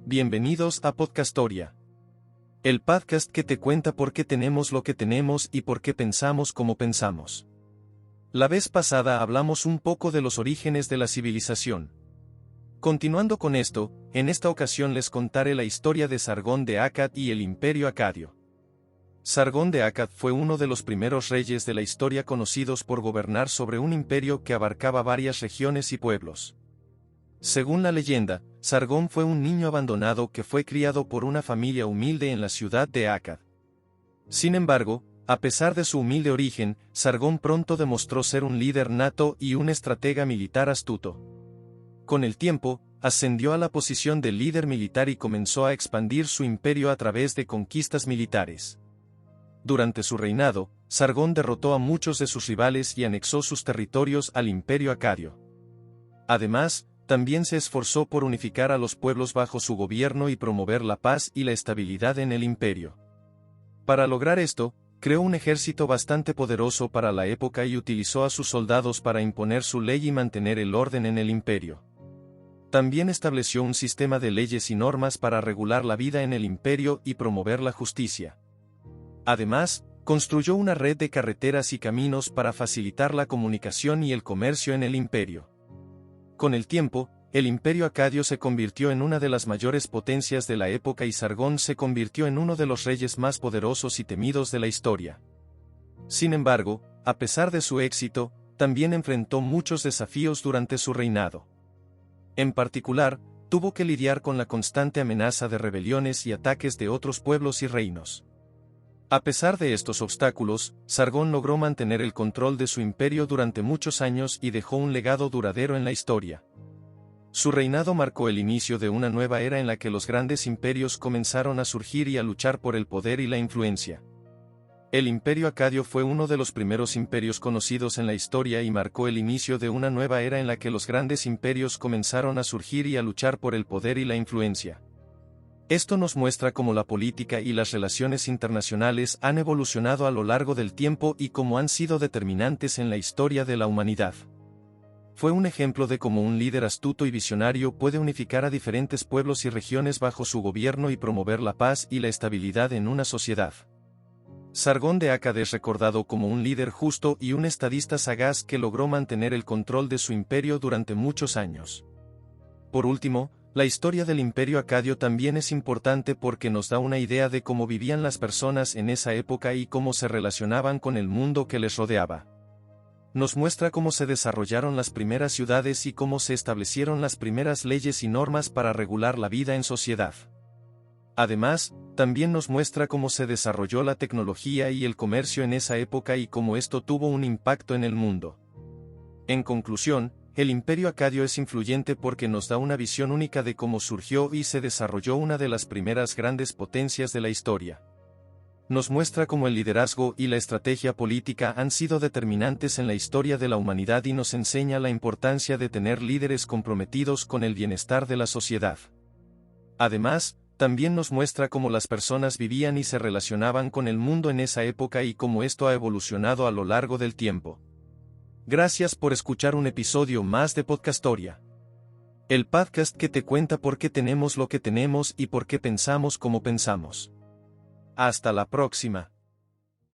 Bienvenidos a Podcastoria. El podcast que te cuenta por qué tenemos lo que tenemos y por qué pensamos como pensamos. La vez pasada hablamos un poco de los orígenes de la civilización. Continuando con esto, en esta ocasión les contaré la historia de Sargón de Akkad y el Imperio Acadio. Sargón de Akkad fue uno de los primeros reyes de la historia conocidos por gobernar sobre un imperio que abarcaba varias regiones y pueblos. Según la leyenda, Sargón fue un niño abandonado que fue criado por una familia humilde en la ciudad de Akkad. Sin embargo, a pesar de su humilde origen, Sargón pronto demostró ser un líder nato y un estratega militar astuto. Con el tiempo, ascendió a la posición de líder militar y comenzó a expandir su imperio a través de conquistas militares. Durante su reinado, Sargón derrotó a muchos de sus rivales y anexó sus territorios al Imperio Acadio. Además, también se esforzó por unificar a los pueblos bajo su gobierno y promover la paz y la estabilidad en el imperio. Para lograr esto, creó un ejército bastante poderoso para la época y utilizó a sus soldados para imponer su ley y mantener el orden en el imperio. También estableció un sistema de leyes y normas para regular la vida en el imperio y promover la justicia. Además, construyó una red de carreteras y caminos para facilitar la comunicación y el comercio en el imperio. Con el tiempo, el Imperio Acadio se convirtió en una de las mayores potencias de la época y Sargón se convirtió en uno de los reyes más poderosos y temidos de la historia. Sin embargo, a pesar de su éxito, también enfrentó muchos desafíos durante su reinado. En particular, tuvo que lidiar con la constante amenaza de rebeliones y ataques de otros pueblos y reinos. A pesar de estos obstáculos, Sargón logró mantener el control de su imperio durante muchos años y dejó un legado duradero en la historia. Su reinado marcó el inicio de una nueva era en la que los grandes imperios comenzaron a surgir y a luchar por el poder y la influencia. El Imperio Acadio fue uno de los primeros imperios conocidos en la historia y marcó el inicio de una nueva era en la que los grandes imperios comenzaron a surgir y a luchar por el poder y la influencia. Esto nos muestra cómo la política y las relaciones internacionales han evolucionado a lo largo del tiempo y cómo han sido determinantes en la historia de la humanidad. Fue un ejemplo de cómo un líder astuto y visionario puede unificar a diferentes pueblos y regiones bajo su gobierno y promover la paz y la estabilidad en una sociedad. Sargón de Akkad es recordado como un líder justo y un estadista sagaz que logró mantener el control de su imperio durante muchos años. Por último, la historia del Imperio Acadio también es importante porque nos da una idea de cómo vivían las personas en esa época y cómo se relacionaban con el mundo que les rodeaba. Nos muestra cómo se desarrollaron las primeras ciudades y cómo se establecieron las primeras leyes y normas para regular la vida en sociedad. Además, también nos muestra cómo se desarrolló la tecnología y el comercio en esa época y cómo esto tuvo un impacto en el mundo. En conclusión, el Imperio Acadio es influyente porque nos da una visión única de cómo surgió y se desarrolló una de las primeras grandes potencias de la historia. Nos muestra cómo el liderazgo y la estrategia política han sido determinantes en la historia de la humanidad y nos enseña la importancia de tener líderes comprometidos con el bienestar de la sociedad. Además, también nos muestra cómo las personas vivían y se relacionaban con el mundo en esa época y cómo esto ha evolucionado a lo largo del tiempo. Gracias por escuchar un episodio más de Podcastoria. El podcast que te cuenta por qué tenemos lo que tenemos y por qué pensamos como pensamos. Hasta la próxima.